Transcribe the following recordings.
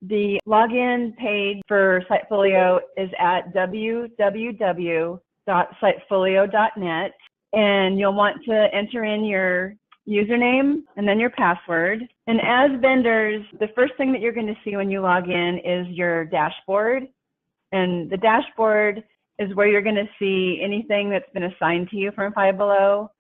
The login page for Sitefolio is at www.sitefolio.net, and you'll want to enter in your username and then your password. And as vendors, the first thing that you're going to see when you log in is your dashboard. And the dashboard is where you're going to see anything that's been assigned to you from Five Below.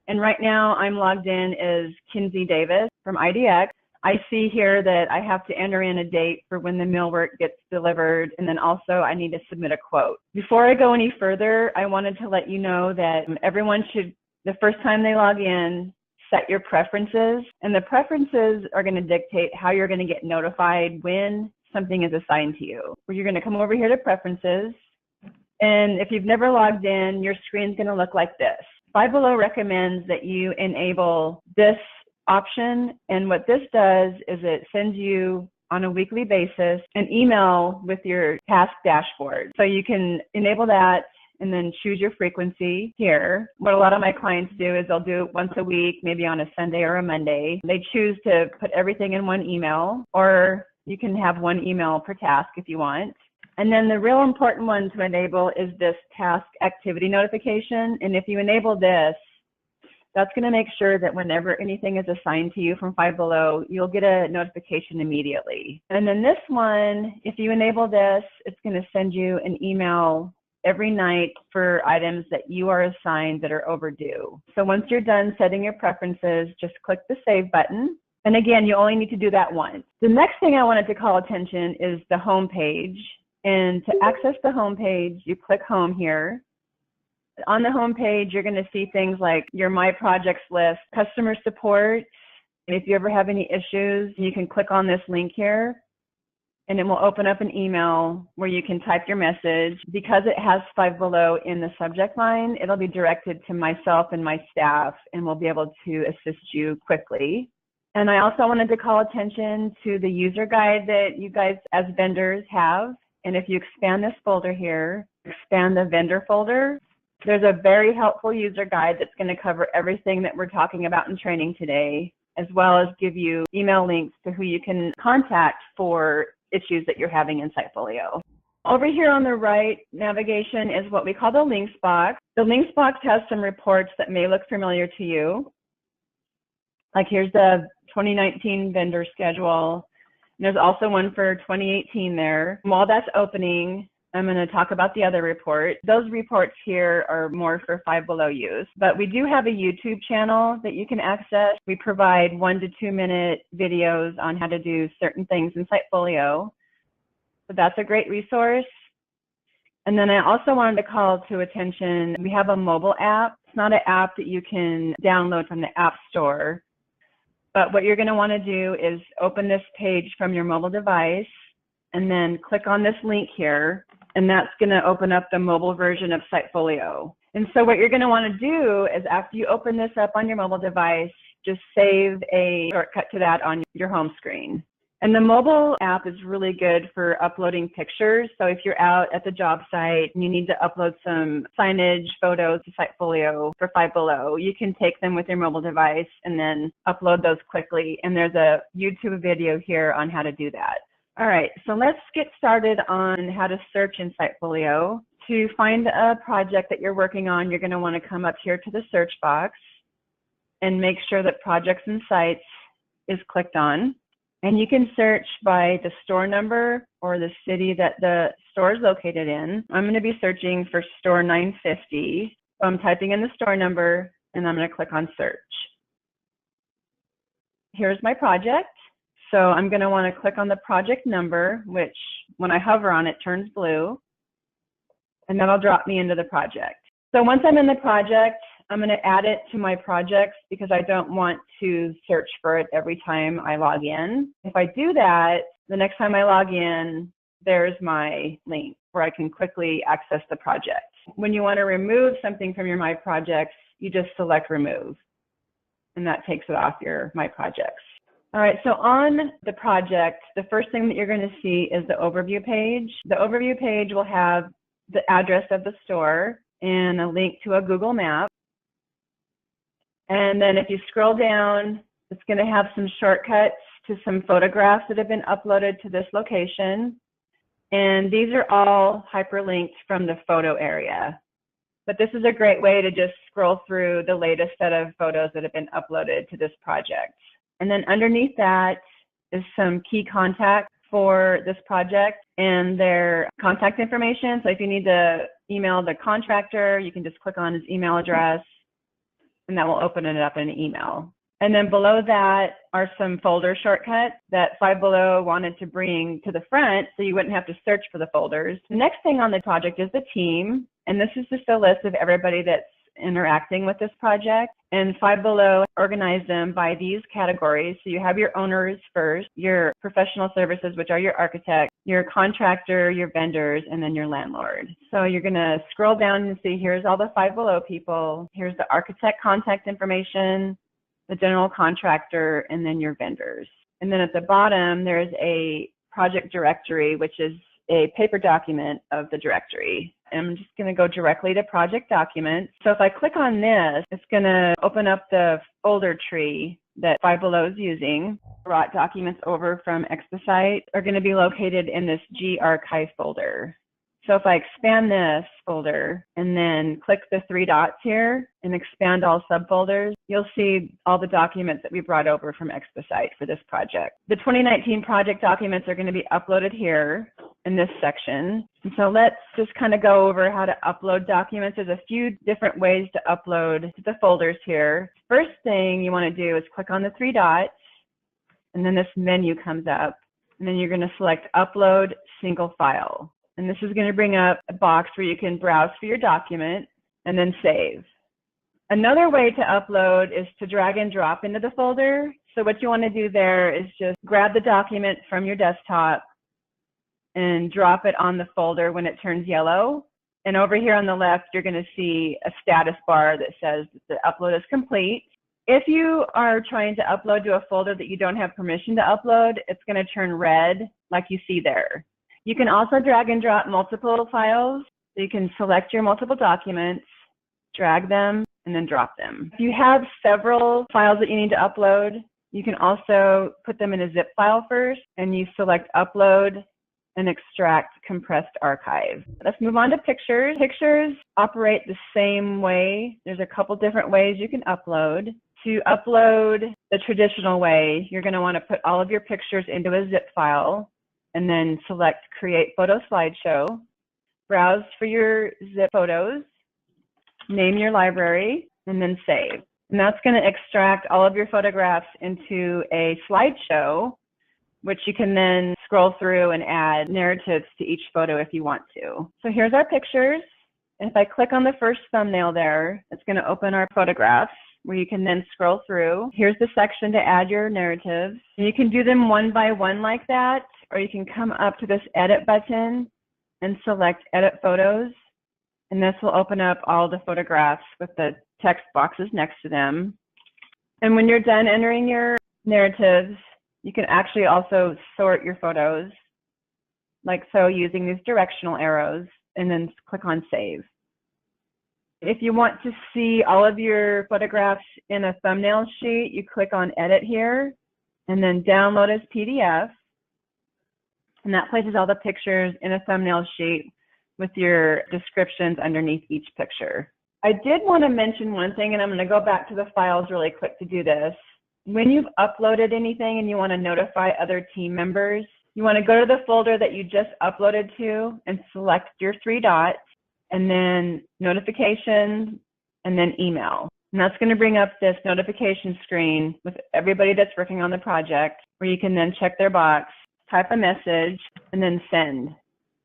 And right now I'm logged in as Kinsey Davis from IDX. I see here that I have to enter in a date for when the millwork gets delivered, and then also I need to submit a quote. Before I go any further, I wanted to let you know that everyone should, the first time they log in, set your preferences, and the preferences are going to dictate how you're going to get notified when something is assigned to you. You're going to come over here to preferences, and if you've never logged in, your screen's going to look like this. Five Below recommends that you enable this option, and what this does is it sends you on a weekly basis an email with your task dashboard. So you can enable that and then choose your frequency here. What a lot of my clients do is they'll do it once a week, maybe on a Sunday or a Monday. They choose to put everything in one email, or you can have one email per task if you want. And then the real important one to enable is this task activity notification. And if you enable this, that's going to make sure that whenever anything is assigned to you from Five Below, you'll get a notification immediately. And then this one, if you enable this, it's going to send you an email every night for items that you are assigned that are overdue. So once you're done setting your preferences, just click the Save button. And again, you only need to do that once. The next thing I wanted to call attention is the home page. And to access the home page, you click Home here. On the home page, you're going to see things like your My Projects list, customer support. If you ever have any issues, you can click on this link here, and it will open up an email where you can type your message. Because it has Five Below in the subject line, it'll be directed to myself and my staff, and we'll be able to assist you quickly. And I also wanted to call attention to the user guide that you guys as vendors have. And if you expand this folder here, expand the vendor folder, there's a very helpful user guide that's going to cover everything that we're talking about in training today, as well as give you email links to who you can contact for issues that you're having in Sitefolio. Over here on the right navigation is what we call the links box. The links box has some reports that may look familiar to you. Like here's the 2019 vendor schedule. And there's also one for 2018 there. While that's opening, I'm going to talk about the other report. Those reports here are more for Five Below use, but we do have a YouTube channel that you can access. We provide 1 to 2 minute videos on how to do certain things in Sitefolio. So that's a great resource. And then I also wanted to call to attention, we have a mobile app. It's not an app that you can download from the App Store, but what you're going to want to do is open this page from your mobile device and then click on this link here. And that's going to open up the mobile version of Sitefolio. And so what you're going to want to do is after you open this up on your mobile device, just save a shortcut to that on your home screen. And the mobile app is really good for uploading pictures. So if you're out at the job site and you need to upload some signage, photos to Sitefolio for Five Below, you can take them with your mobile device and then upload those quickly. And there's a YouTube video here on how to do that. All right, so let's get started on how to search in Sitefolio. To find a project that you're working on, you're going to want to come up here to the search box and make sure that Projects and Sites is clicked on. And you can search by the store number or the city that the store is located in. I'm going to be searching for store 950. So I'm typing in the store number and I'm going to click on search. Here's my project. So I'm going to want to click on the project number, which when I hover on it turns blue, and that'll drop me into the project. So once I'm in the project, I'm going to add it to my projects because I don't want to search for it every time I log in. If I do that, the next time I log in, there's my link where I can quickly access the project. When you want to remove something from your My Projects, you just select Remove, and that takes it off your My Projects. All right, so on the project, the first thing that you're going to see is the overview page. The overview page will have the address of the store and a link to a Google map. And then if you scroll down, it's going to have some shortcuts to some photographs that have been uploaded to this location. And these are all hyperlinked from the photo area. But this is a great way to just scroll through the latest set of photos that have been uploaded to this project. And then underneath that is some key contacts for this project and their contact information. So if you need to email the contractor, you can just click on his email address and that will open it up in an email. And then below that are some folder shortcuts that Five Below wanted to bring to the front so you wouldn't have to search for the folders. The next thing on the project is the team. And this is just a list of everybody that's interacting with this project. And Five Below organized them by these categories. So you have your owners first, your professional services, which are your architect, your contractor, your vendors, and then your landlord. So you're going to scroll down and see here's all the Five Below people. Here's the architect contact information, the general contractor, and then your vendors. And then at the bottom, there's a project directory, which is a paper document of the directory. And I'm just going to go directly to project documents. So if I click on this, it's going to open up the folder tree that Five Below is using. Brought documents over from Expedite are going to be located in this G archive folder. So if I expand this folder and then click the three dots here and expand all subfolders, you'll see all the documents that we brought over from Expedite for this project. The 2019 project documents are going to be uploaded here in this section. And so let's just kind of go over how to upload documents. There's a few different ways to upload to the folders here. First thing you want to do is click on the three dots, and then this menu comes up, and then you're going to select Upload Single File. And this is going to bring up a box where you can browse for your document and then save. Another way to upload is to drag and drop into the folder. So what you want to do there is just grab the document from your desktop and drop it on the folder when it turns yellow. And over here on the left, you're going to see a status bar that says that the upload is complete. If you are trying to upload to a folder that you don't have permission to upload, it's going to turn red like you see there. You can also drag and drop multiple files. So you can select your multiple documents, drag them, and then drop them. If you have several files that you need to upload, you can also put them in a zip file first, and you select Upload and Extract Compressed Archive. Let's move on to pictures. Pictures operate the same way. There's a couple different ways you can upload. To upload the traditional way, you're going to want to put all of your pictures into a zip file and then select Create Photo Slideshow. Browse for your zip photos, name your library, and then save. And that's going to extract all of your photographs into a slideshow, which you can then scroll through and add narratives to each photo if you want to. So here's our pictures. And if I click on the first thumbnail there, it's going to open our photographs, where you can then scroll through. Here's the section to add your narratives. And you can do them one by one like that, or you can come up to this edit button and select edit photos. And this will open up all the photographs with the text boxes next to them. And when you're done entering your narratives, you can actually also sort your photos, like so, using these directional arrows, and then click on Save. If you want to see all of your photographs in a thumbnail sheet, you click on Edit here, and then Download as PDF. And that places all the pictures in a thumbnail sheet with your descriptions underneath each picture. I did want to mention one thing, and I'm going to go back to the files really quick to do this. When you've uploaded anything and you want to notify other team members, you want to go to the folder that you just uploaded to and select your three dots, and then Notifications, and then Email. And that's going to bring up this notification screen with everybody that's working on the project, where you can then check their box, type a message, and then send.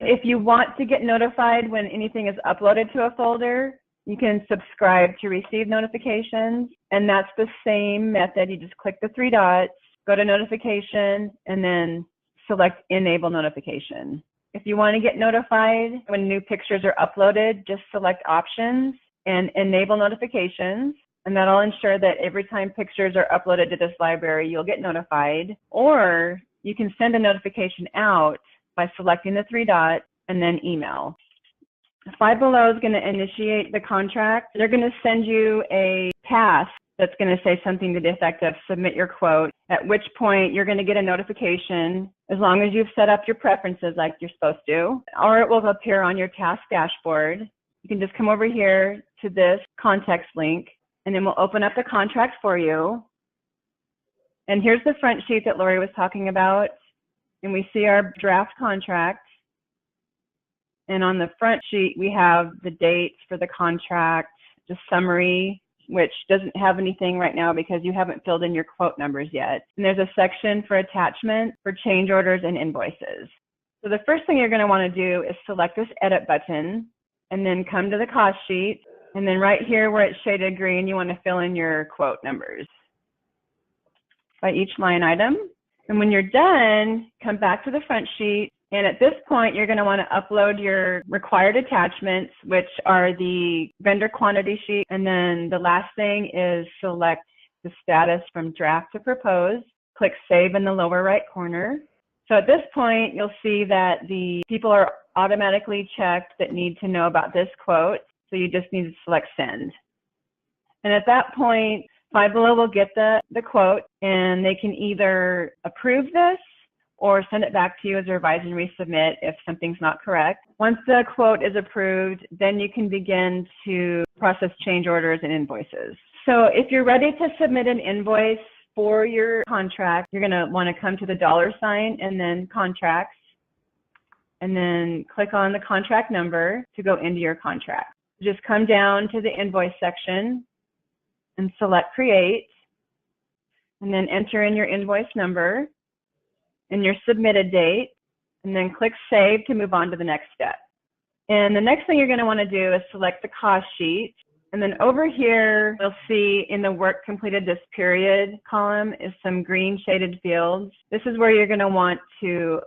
If you want to get notified when anything is uploaded to a folder, you can subscribe to receive notifications, and that's the same method. You just click the three dots, go to Notification, and then select Enable Notification. If you want to get notified when new pictures are uploaded, just select Options and Enable Notifications, and that'll ensure that every time pictures are uploaded to this library, you'll get notified. Or you can send a notification out by selecting the three dots and then Email. Five Below is going to initiate the contract. They're going to send you a task that's going to say something to the effect of submit your quote, at which point you're going to get a notification as long as you've set up your preferences like you're supposed to, or it will appear on your task dashboard. You can just come over here to this context link, and then we'll open up the contract for you. And here's the front sheet that Lori was talking about, and we see our draft contract. And on the front sheet, we have the dates for the contract, the summary, which doesn't have anything right now because you haven't filled in your quote numbers yet. And there's a section for attachment for change orders and invoices. So the first thing you're going to want to do is select this edit button and then come to the cost sheet. And then right here where it's shaded green, you want to fill in your quote numbers by each line item. And when you're done, come back to the front sheet. And at this point, you're going to want to upload your required attachments, which are the vendor quantity sheet. And then the last thing is select the status from draft to propose. Click save in the lower right corner. So at this point, you'll see that the people are automatically checked that need to know about this quote. So you just need to select send. And at that point, Five Below will get the quote, and they can either approve this or send it back to you as a revise and resubmit if something's not correct. Once the quote is approved, then you can begin to process change orders and invoices. So if you're ready to submit an invoice for your contract, you're going to want to come to the $ and then contracts, and then click on the contract number to go into your contract. Just come down to the invoice section and select create, and then enter in your invoice number and your submitted date, and then click save to move on to the next step. And the next thing you're going to want to do is select the cost sheet. And then over here, you'll see in the work completed this period column is some green shaded fields. This is where you're going to want to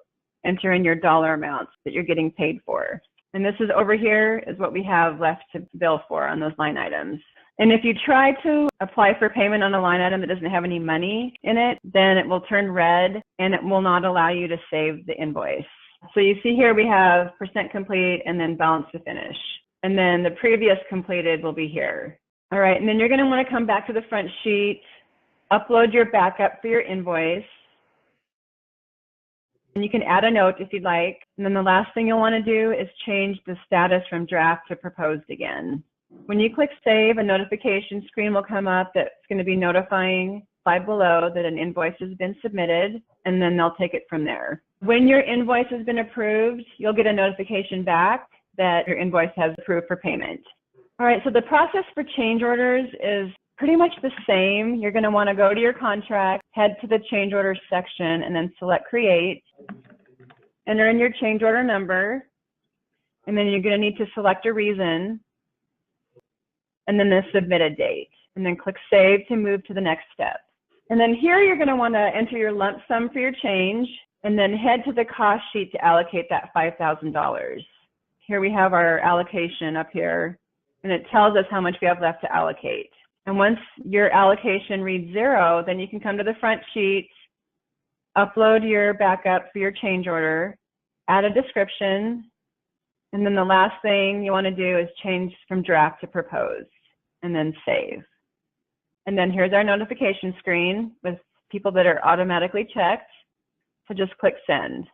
enter in your dollar amounts that you're getting paid for. And this is over here is what we have left to bill for on those line items. And if you try to apply for payment on a line item that doesn't have any money in it, then it will turn red and it will not allow you to save the invoice. So you see here we have % complete and then balance to finish. And then the previous completed will be here. All right, and then you're going to want to come back to the front sheet, upload your backup for your invoice. And you can add a note if you'd like. And then the last thing you'll want to do is change the status from draft to proposed again. When you click save, a notification screen will come up that's going to be notifying Five Below that an invoice has been submitted, and then they'll take it from there. When your invoice has been approved, you'll get a notification back that your invoice has approved for payment. All right, so the process for change orders is pretty much the same. You're going to want to go to your contract, head to the change orders section, and then select create. Enter in your change order number, and then you're going to need to select a reason, and then the submitted date, and then click save to move to the next step. And then here you're going to want to enter your lump sum for your change, and then head to the cost sheet to allocate that $5,000. Here we have our allocation up here, and it tells us how much we have left to allocate. And once your allocation reads 0, then you can come to the front sheet, upload your backup for your change order, add a description, and then the last thing you want to do is change from draft to propose, and then save. And then here's our notification screen with people that are automatically checked. So just click send.